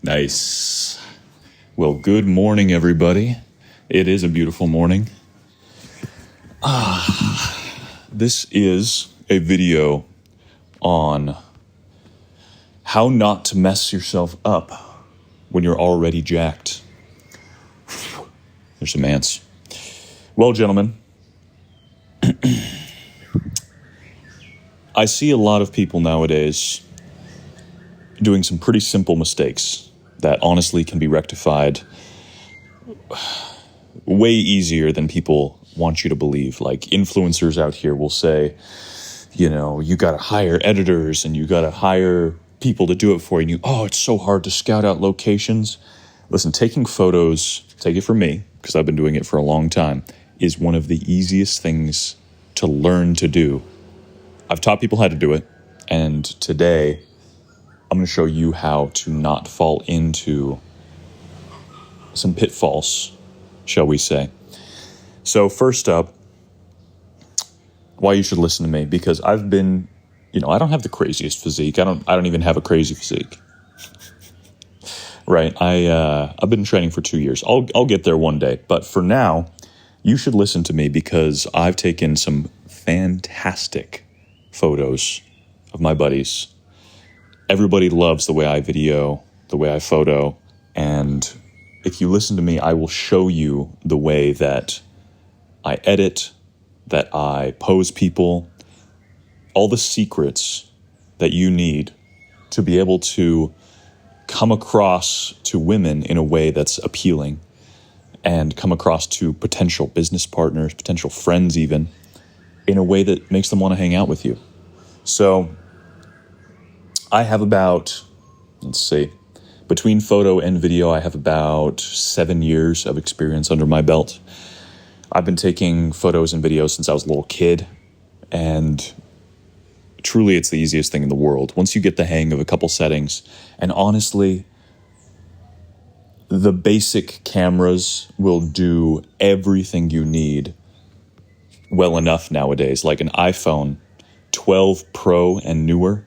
Nice. Well, good morning, everybody. It is a beautiful morning. This is a video on how not to mess yourself up when you're already jacked. There's some ants. Well, gentlemen, I see a lot of people nowadays doing some pretty simple mistakes that honestly can be rectified way easier than people want you to believe. Like influencers out here will say, you know, you got to hire editors and you got to hire people to do it for you. And it's so hard to scout out locations. Listen, taking photos, take it from me, because I've been doing it for a long time, is one of the easiest things to learn to do. I've taught people how to do it, and today I'm going to show you how to not fall into some pitfalls, shall we say. So first up, why you should listen to me, because I've been, I don't have the craziest physique. I don't even have a crazy physique. Right? I've been training for 2 years. I'll get there one day, but for now, you should listen to me because I've taken some fantastic photos of my buddies. Everybody loves the way I video, the way I photo, and if you listen to me, I will show you the way that I edit, that I pose people, all the secrets that you need to be able to come across to women in a way that's appealing and come across to potential business partners, potential friends even, in a way that makes them want to hang out with you. So I have about, between photo and video, I have about 7 years of experience under my belt. I've been taking photos and videos since I was a little kid, and truly it's the easiest thing in the world. Once you get the hang of a couple settings, and honestly, the basic cameras will do everything you need well enough nowadays, like an iPhone 12 Pro and newer.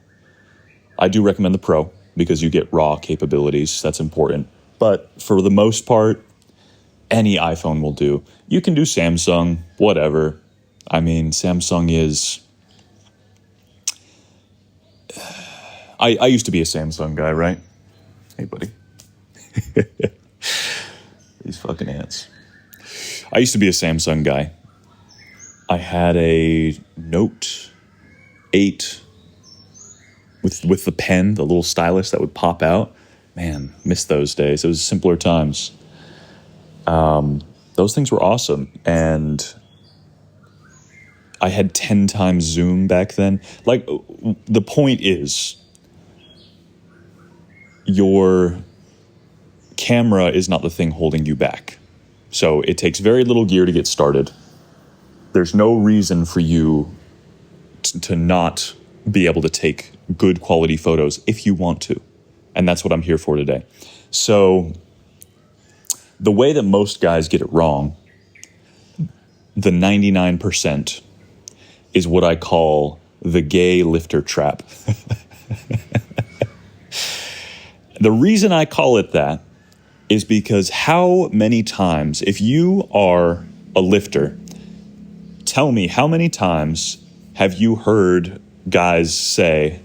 I do recommend the Pro because you get raw capabilities. That's important. But for the most part, any iPhone will do. You can do Samsung, whatever. I mean, Samsung is... I used to be a Samsung guy, right? Hey, buddy. These fucking ants. I used to be a Samsung guy. I had a Note 8 with the pen, the little stylus that would pop out. Man, missed those days. It was simpler times. Those things were awesome. And I had 10 times zoom back then. Like, the point is, your camera is not the thing holding you back. So it takes very little gear to get started. There's no reason for you to not be able to take good quality photos if you want to. And that's what I'm here for today. So the way that most guys get it wrong, the 99%, is what I call the gay lifter trap. The reason I call it that is because how many times, if you are a lifter, tell me how many times have you heard guys say,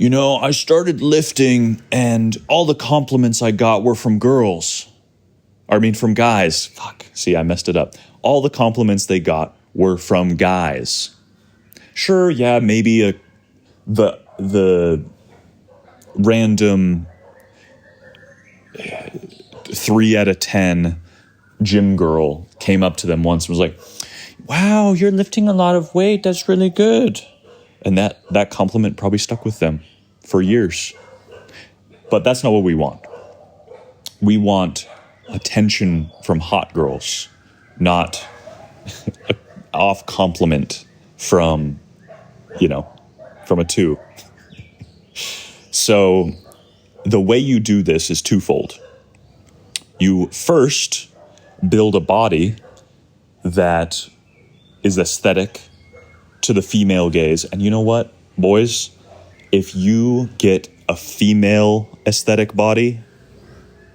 I started lifting and all the compliments I got were from girls. From guys. Fuck. See, I messed it up. All the compliments they got were from guys. Sure, yeah, maybe the random 3 out of 10 gym girl came up to them once and was like, wow, you're lifting a lot of weight. That's really good. And that compliment probably stuck with them for years. But that's not what we want. We want attention from hot girls, not an off compliment from a 2. So the way you do this is twofold. You first build a body that is aesthetic to the female gaze. And you know what, boys? If you get a female aesthetic body.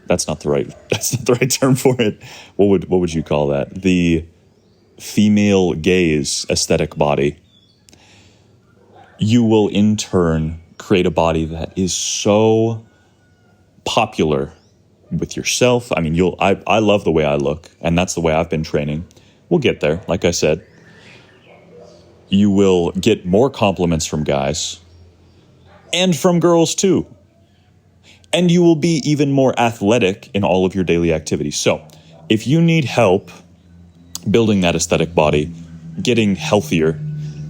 That's not the right term for it. What would you call that? The female gaze aesthetic body. You will in turn create a body that is so popular with yourself. I mean, I love the way I look, and that's the way I've been training. We'll get there, like I said. You will get more compliments from guys and from girls too. And you will be even more athletic in all of your daily activities. So, if you need help building that aesthetic body, getting healthier,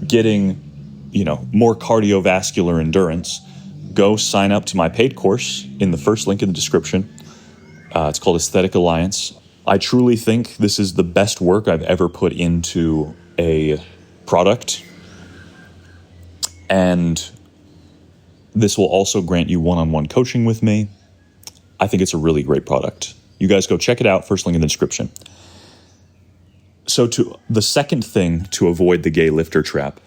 getting, more cardiovascular endurance, go sign up to my paid course in the first link in the description. It's called Aesthetic Alliance. I truly think this is the best work I've ever put into a product. And this will also grant you one-on-one coaching with me. I think it's a really great product. You guys go check it out, first link in the description. So the second thing to avoid the gay lifter trap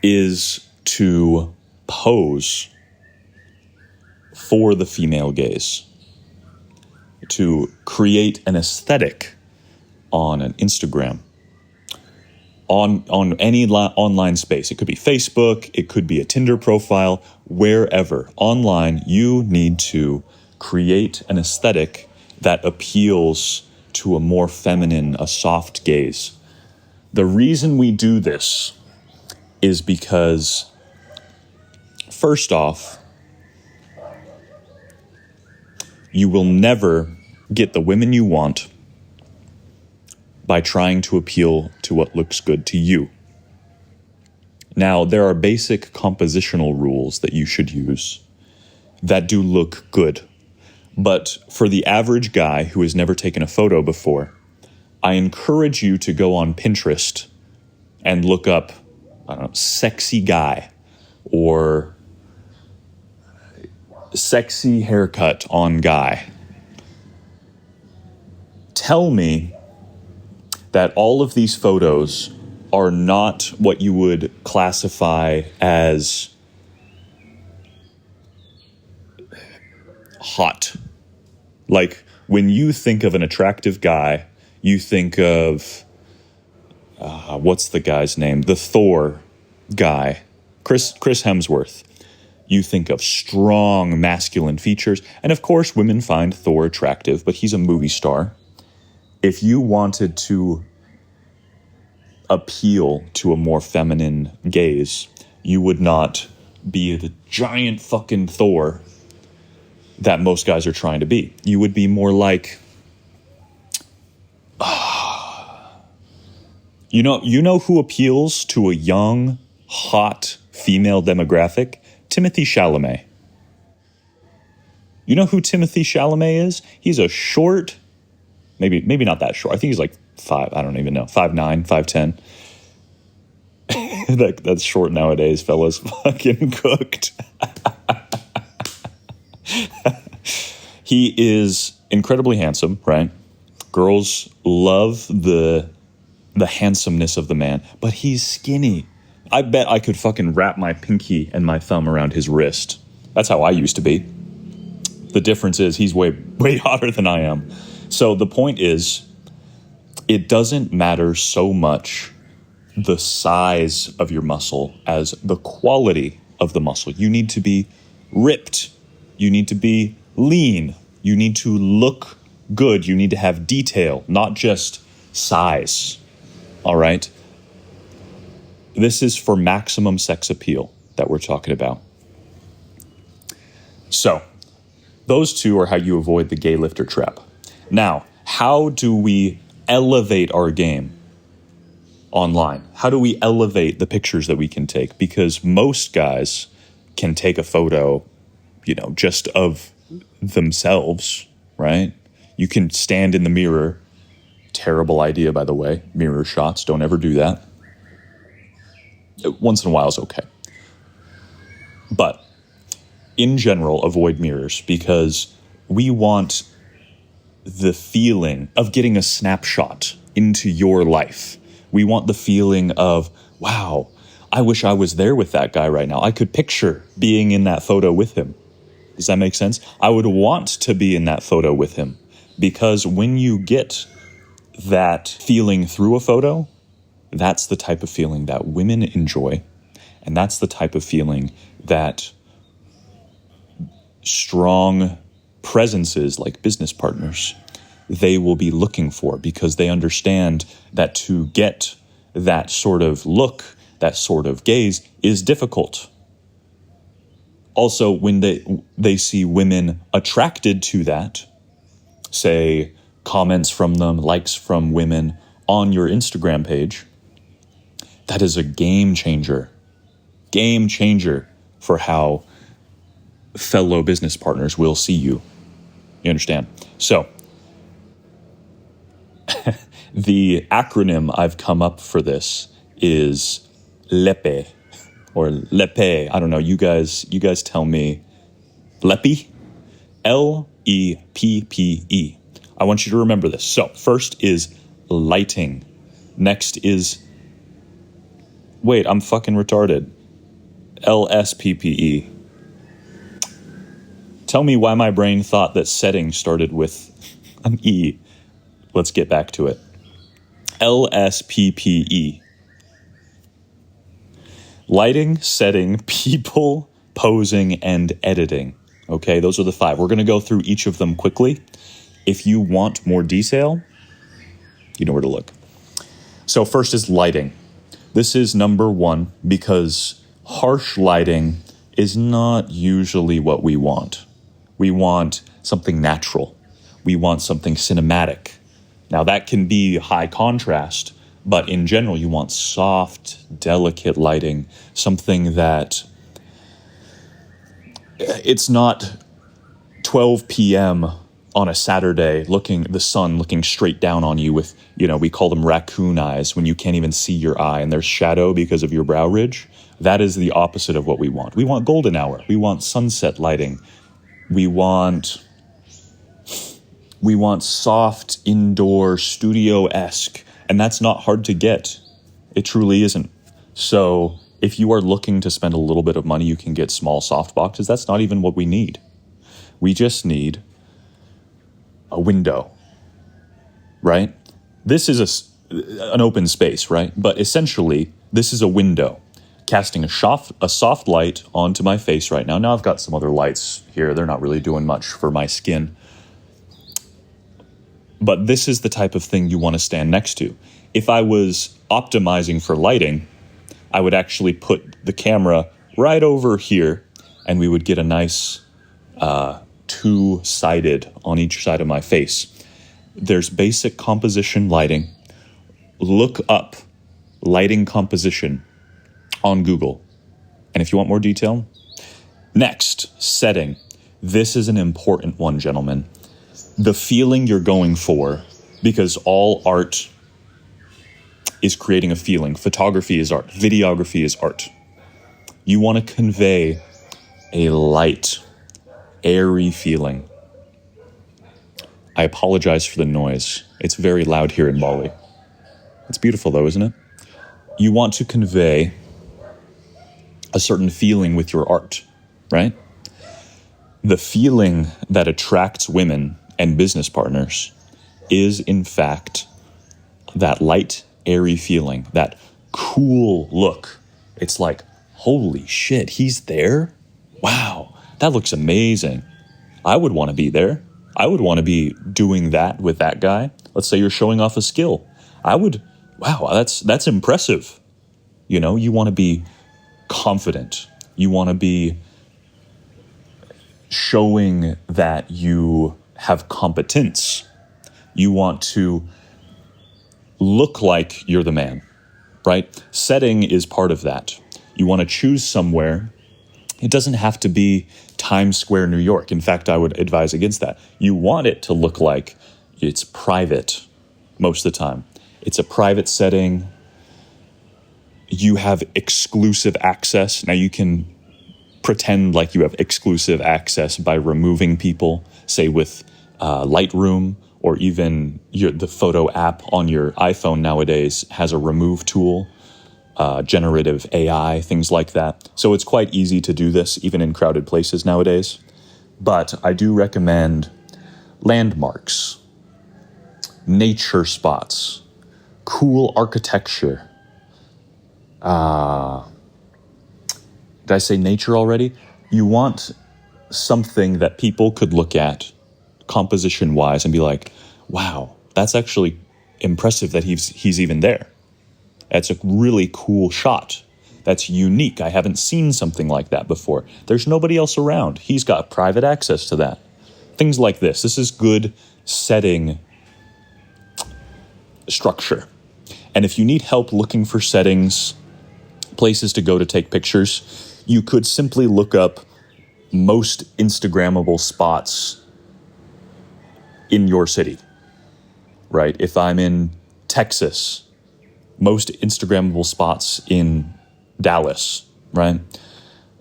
is to pose for the female gaze, to create an aesthetic on an Instagram, on any online space. It could be Facebook, it could be a Tinder profile, wherever. Online, you need to create an aesthetic that appeals to a more feminine, a soft gaze. The reason we do this is because, first off, you will never get the women you want by trying to appeal to what looks good to you. Now, there are basic compositional rules that you should use that do look good. But for the average guy who has never taken a photo before, I encourage you to go on Pinterest and look up, sexy guy or sexy haircut on guy. Tell me that all of these photos are not what you would classify as hot. Like, when you think of an attractive guy, you think of, what's the guy's name? The Thor guy, Chris Hemsworth. You think of strong masculine features. And of course, women find Thor attractive, but he's a movie star. If you wanted to appeal to a more feminine gaze, you would not be the giant fucking Thor that most guys are trying to be. You would be more like, you know who appeals to a young, hot female demographic? Timothée Chalamet. You know who Timothée Chalamet is? He's a short, maybe not that short. I think he's like 5'9", 5'10". That's short nowadays, fellas. Fucking cooked. He is incredibly handsome, right? Girls love the handsomeness of the man, but he's skinny. I bet I could fucking wrap my pinky and my thumb around his wrist. That's how I used to be. The difference is he's way hotter than I am. So the point is, it doesn't matter so much the size of your muscle as the quality of the muscle. You need to be ripped. You need to be lean. You need to look good. You need to have detail, not just size. All right? This is for maximum sex appeal that we're talking about. So, those two are how you avoid the gay lifter trap. Now, how do we elevate our game online? How do we elevate the pictures that we can take? Because most guys can take a photo, just of themselves, right? You can stand in the mirror. Terrible idea, by the way. Mirror shots, don't ever do that. Once in a while is okay. But in general, avoid mirrors because we want the feeling of getting a snapshot into your life. We want the feeling of, wow, I wish I was there with that guy right now. I could picture being in that photo with him. Does that make sense? I would want to be in that photo with him, because when you get that feeling through a photo, that's the type of feeling that women enjoy. And that's the type of feeling that strong presences like business partners, they will be looking for, because they understand that to get that sort of look, that sort of gaze is difficult. Also, when they see women attracted to that, say comments from them, likes from women on your Instagram page, that is a game changer for how fellow business partners will see you. You understand? So, the acronym I've come up for this is LEPE, or LEPE. I don't know. You guys tell me. LEPE? LEPPE. I want you to remember this. So, first is lighting. Next is, wait, I'm fucking retarded. LSPPE. Tell me why my brain thought that setting started with an E. Let's get back to it. LSPPE. Lighting, setting, people, posing, and editing. Okay, those are the 5. We're going to go through each of them quickly. If you want more detail, you know where to look. So first is lighting. This is number 1 because harsh lighting is not usually what we want. We want something natural. We want something cinematic. Now that can be high contrast, but in general you want soft, delicate lighting, something that it's not 12 p.m. on a Saturday, the sun looking straight down on you with, we call them raccoon eyes, when you can't even see your eye and there's shadow because of your brow ridge. That is the opposite of what we want. We want golden hour. We want sunset lighting. We want soft, indoor, studio-esque, and that's not hard to get. It truly isn't. So if you are looking to spend a little bit of money, you can get small soft boxes. That's not even what we need. We just need a window, right? This is an open space, right? But essentially, this is a window casting a soft light onto my face right now. Now I've got some other lights here. They're not really doing much for my skin. But this is the type of thing you want to stand next to. If I was optimizing for lighting, I would actually put the camera right over here, and we would get a nice two-sided on each side of my face. There's basic composition lighting. Look up lighting composition on Google. And if you want more detail, next, setting. This is an important one, gentlemen. The feeling you're going for, because all art is creating a feeling. Photography is art. Videography is art. You want to convey a light, airy feeling. I apologize for the noise. It's very loud here in Bali. It's beautiful though, isn't it? You want to convey a certain feeling with your art, right? The feeling that attracts women and business partners is, in fact, that light, airy feeling, that cool look. It's like, holy shit, he's there? Wow, that looks amazing. I would want to be there. I would want to be doing that with that guy. Let's say you're showing off a skill. Wow, that's impressive. You want to be confident. You want to be showing that you have competence. You want to look like you're the man, right? Setting is part of that. You want to choose somewhere. It doesn't have to be Times Square, New York. In fact, I would advise against that. You want it to look like it's private most of the time. It's a private setting. You have exclusive access. Now you can pretend like you have exclusive access by removing people, say with Lightroom, or even the photo app on your iPhone nowadays has a remove tool. generative AI, things like that. So it's quite easy to do this even in crowded places nowadays. But I do recommend landmarks, nature spots, cool architecture. Did I say nature already? You want something that people could look at composition-wise and be like, wow, that's actually impressive that he's even there. That's a really cool shot. That's unique. I haven't seen something like that before. There's nobody else around. He's got private access to that. Things like this. This is good setting structure. And if you need help looking for settings, places to go to take pictures, you could simply look up most Instagrammable spots in your city, right? If I'm in Texas, most Instagrammable spots in Dallas, right?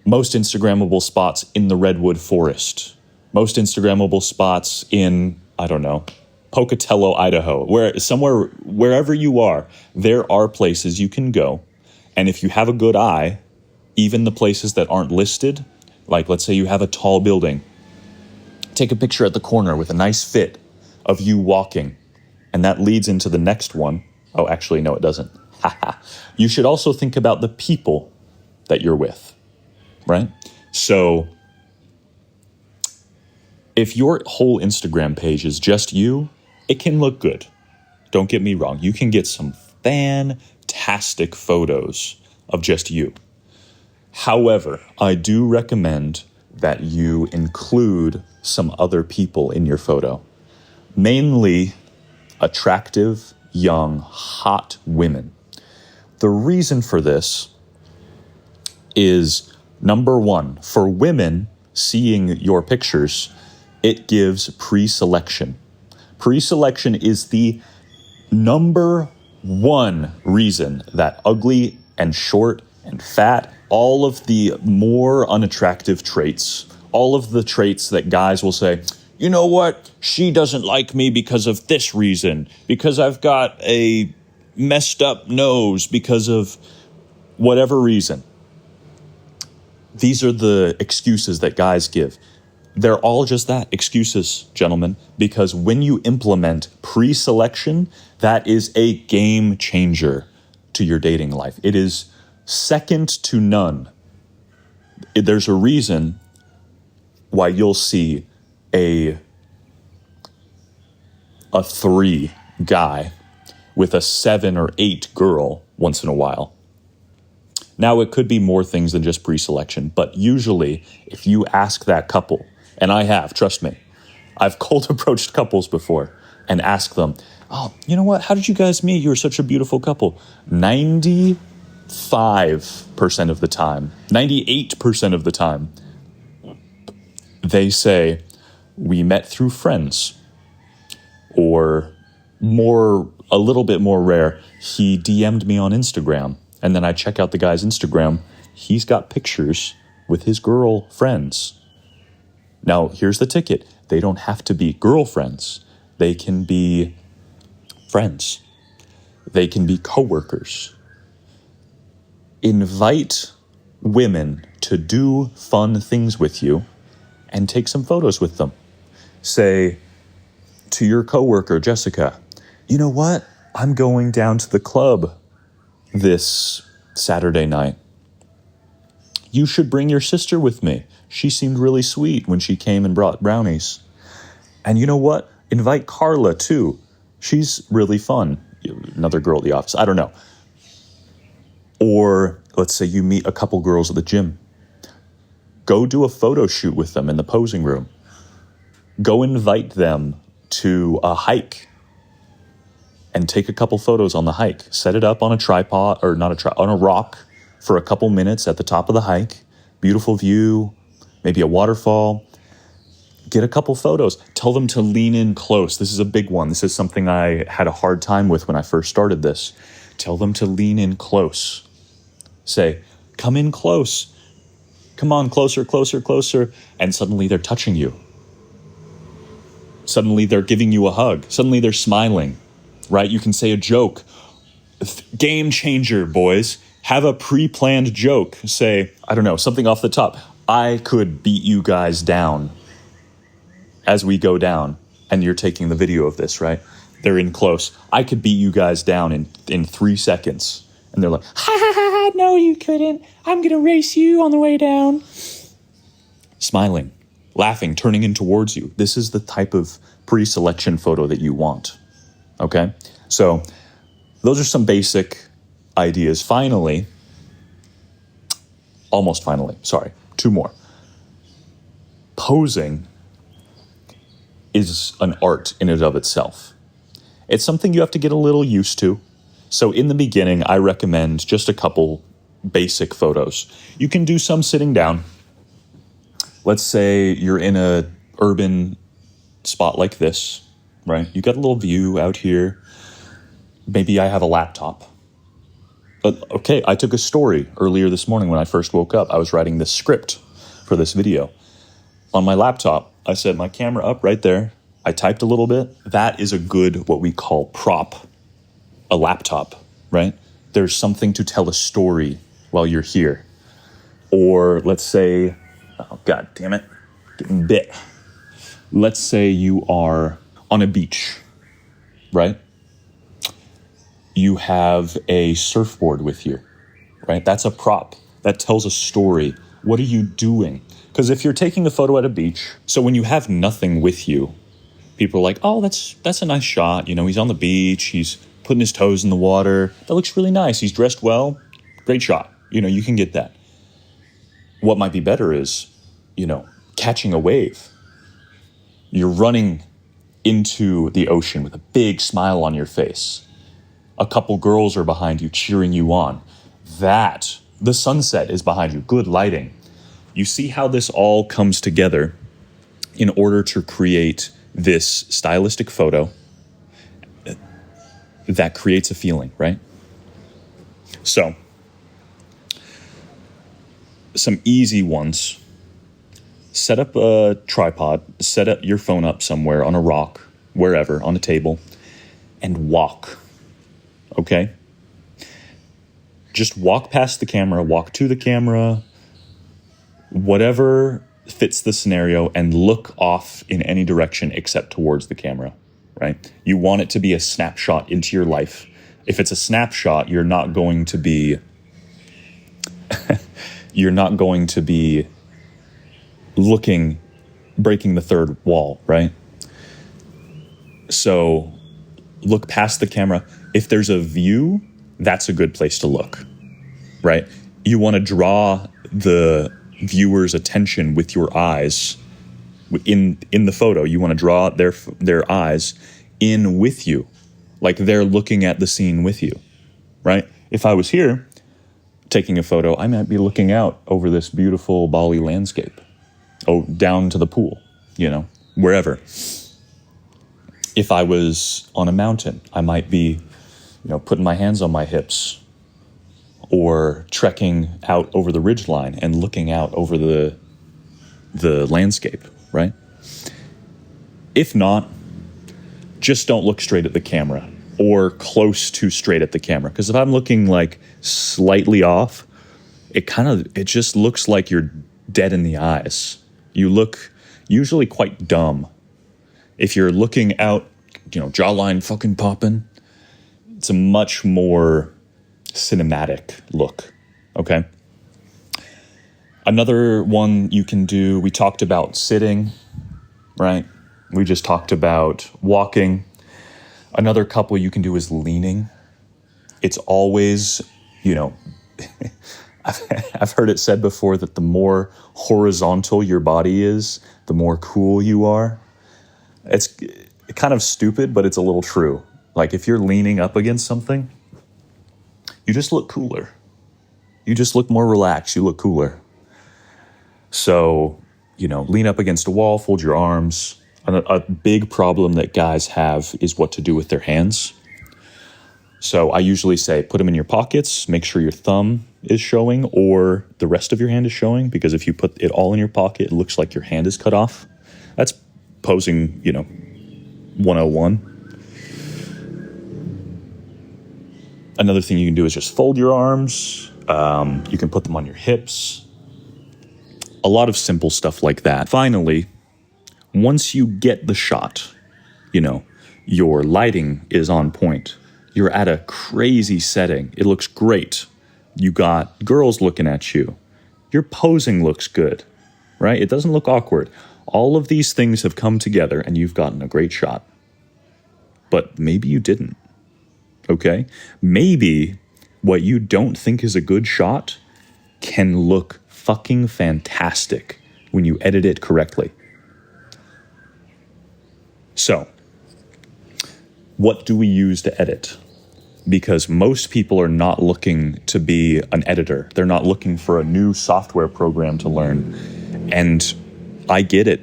Most Instagrammable spots in the Redwood Forest. Most Instagrammable spots in, I don't know, Pocatello, Idaho. Wherever you are, there are places you can go. And if you have a good eye, even the places that aren't listed, like let's say you have a tall building, take a picture at the corner with a nice fit of you walking. And that leads into the next one. Oh, actually, no, it doesn't. You should also think about the people that you're with, right? So if your whole Instagram page is just you, it can look good. Don't get me wrong. You can get some fantastic photos of just you. However, I do recommend that you include some other people in your photo, mainly attractive, young, hot women. The reason for this is, number one, for women seeing your pictures, it gives pre-selection. Pre-selection is the number one reason that ugly and short and fat, all of the more unattractive traits, all of the traits that guys will say, you know what, she doesn't like me because of this reason, because I've got a messed up nose, because of whatever reason. These are the excuses that guys give. They're all just that, excuses, gentlemen, because when you implement pre-selection, that is a game changer to your dating life. It is second to none. There's a reason why you'll see a 3 guy with a 7 or 8 girl once in a while. Now, it could be more things than just pre-selection, but usually if you ask that couple, and I have, trust me, I've cold approached couples before and asked them, oh, you know what, how did you guys meet? You're such a beautiful couple. 95% of the time, 98% of the time, they say, we met through friends. Or a little bit more rare, he DM'd me on Instagram. And then I check out the guy's Instagram. He's got pictures with his girlfriends. Now, here's the ticket. They don't have to be girlfriends. They can be friends. They can be coworkers. Invite women to do fun things with you and take some photos with them. Say to your coworker, Jessica, you know what? I'm going down to the club this Saturday night. You should bring your sister with me. She seemed really sweet when she came and brought brownies. And you know what? Invite Carla too. She's really fun. Another girl at the office. I don't know. Or let's say you meet a couple girls at the gym. Go do a photo shoot with them in the posing room. Go invite them to a hike and take a couple photos on the hike. Set it up on a tripod, or on a rock for a couple minutes at the top of the hike. Beautiful view, maybe a waterfall. Get a couple photos. Tell them to lean in close. This is a big one. This is something I had a hard time with when I first started this. Tell them to lean in close. Say, come in close. Come on, closer, closer, closer. And suddenly they're touching you. Suddenly they're giving you a hug. Suddenly they're smiling, right? You can say a joke. Game changer, boys. Have a pre-planned joke. Say, I don't know, something off the top. I could beat you guys down as we go down. And you're taking the video of this, right? They're in close. I could beat you guys down in 3 seconds. And they're like, ha ha ha ha, no you couldn't. I'm going to race you on the way down. Smiling, laughing, turning in towards you. This is the type of pre-selection photo that you want. Okay? So those are some basic ideas. Finally, almost finally, sorry, 2 more. Posing is an art in and of itself. It's something you have to get a little used to. So in the beginning, I recommend just a couple basic photos. You can do some sitting down. Let's say you're in a urban spot like this, right? You got a little view out here. Maybe I have a laptop. Okay, I took a story earlier this morning when I first woke up. I was writing this script for this video. On my laptop, I set my camera up right there. I typed a little bit. That is a good, what we call prop, a laptop, right? There's something to tell a story while you're here. Or let's say, oh, God damn it, getting bit. Let's say you are on a beach, right? You have a surfboard with you, right? That's a prop. That tells a story. What are you doing? Because if you're taking a photo at a beach, so when you have nothing with you, people are like, oh, that's a nice shot. You know, he's on the beach. He's putting his toes in the water. That looks really nice. He's dressed well. Great shot. You know, you can get that. What might be better is, you know, catching a wave. You're running into the ocean with a big smile on your face. A couple girls are behind you cheering you on. The sunset is behind you. Good lighting. You see how this all comes together in order to create this stylistic photo that creates a feeling, right? So, some easy ones. Set up a tripod, set up your phone up somewhere on a rock, wherever, on a table, and walk. Okay? Just walk past the camera, walk to the camera, whatever fits the scenario, and look off in any direction except towards the camera, right? You want it to be a snapshot into your life. If it's a snapshot, you're not going to be breaking the third wall, right? So look past the camera. If there's a view, that's a good place to look, right? You want to draw the viewer's attention with your eyes in the photo. You want to draw their eyes in with you, like they're looking at the scene with you, right? If I was here taking a photo, I might be looking out over this beautiful Bali landscape, down to the pool, you know, wherever. If I was on a mountain, I might be, you know, putting my hands on my hips or trekking out over the ridgeline and looking out over the landscape, right? If not, just don't look straight at the camera or close to straight at the camera. Because if I'm looking like slightly off, it just looks like you're dead in the eyes. You look usually quite dumb. If you're looking out, you know, jawline fucking popping, it's a much more cinematic look, okay? Another one you can do, we talked about sitting, right? We just talked about walking. Another couple you can do is leaning. It's always, you know, I've heard it said before that the more horizontal your body is, the more cool you are. It's kind of stupid, but it's a little true. Like if you're leaning up against something, you just look cooler. You just look more relaxed. You look cooler. So, you know, lean up against a wall, fold your arms. A big problem that guys have is what to do with their hands. So I usually say put them in your pockets, make sure your thumb is showing or the rest of your hand is showing, because if you put it all in your pocket, it looks like your hand is cut off. That's posing, you know, 101. Another thing you can do is just fold your arms, You can put them on your hips. A lot of simple stuff like that. Finally, once you get the shot, your lighting is on point. You're at a crazy setting. It looks great. You got girls looking at you. Your posing looks good, right? It doesn't look awkward. All of these things have come together and you've gotten a great shot. But maybe you didn't, okay? Maybe what you don't think is a good shot can look fucking fantastic when you edit it correctly. So, what do we use to edit? Because most people are not looking to be an editor. They're not looking for a new software program to learn. And I get it.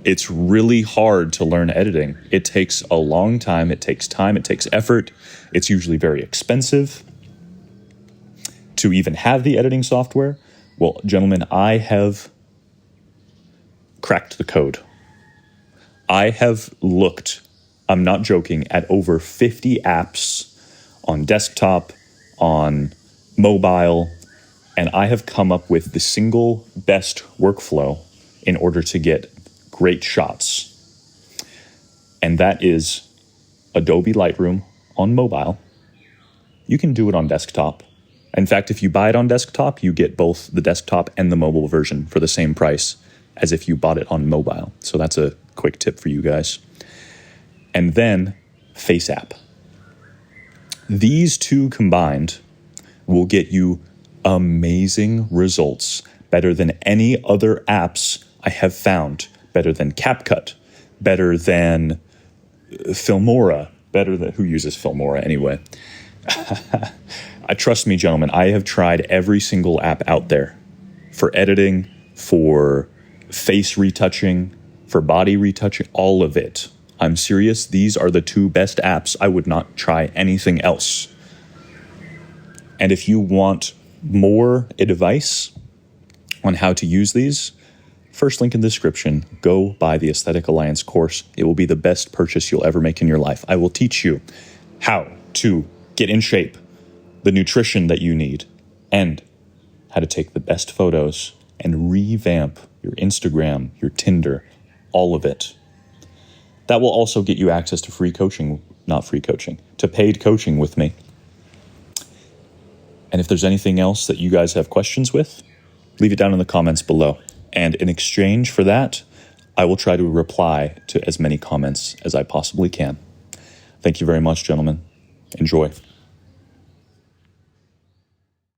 It's really hard to learn editing. It takes a long time. It takes time. It takes effort. It's usually very expensive to even have the editing software. Well, gentlemen, I have cracked the code. I have looked, I'm not joking, at over 50 apps on desktop, on mobile, and I have come up with the single best workflow in order to get great shots. And that is Adobe Lightroom on mobile. You can do it on desktop. In fact, if you buy it on desktop, you get both the desktop and the mobile version for the same price as if you bought it on mobile. So that's a quick tip for you guys. And then FaceApp. These two combined will get you amazing results, better than any other apps I have found, better than CapCut, better than Filmora, better than, who uses Filmora anyway? Trust me, gentlemen, I have tried every single app out there for editing, for face retouching, for body retouching, all of it. I'm serious. These are the two best apps. I would not try anything else. And if you want more advice on how to use these, first link in the description, go buy the Aesthetic Alliance course. It will be the best purchase you'll ever make in your life. I will teach you how to get in shape, the nutrition that you need, and how to take the best photos and revamp your Instagram, your Tinder, all of it. That will also get you access to to paid coaching with me. And if there's anything else that you guys have questions with, leave it down in the comments below. And in exchange for that, I will try to reply to as many comments as I possibly can. Thank you very much, gentlemen. Enjoy.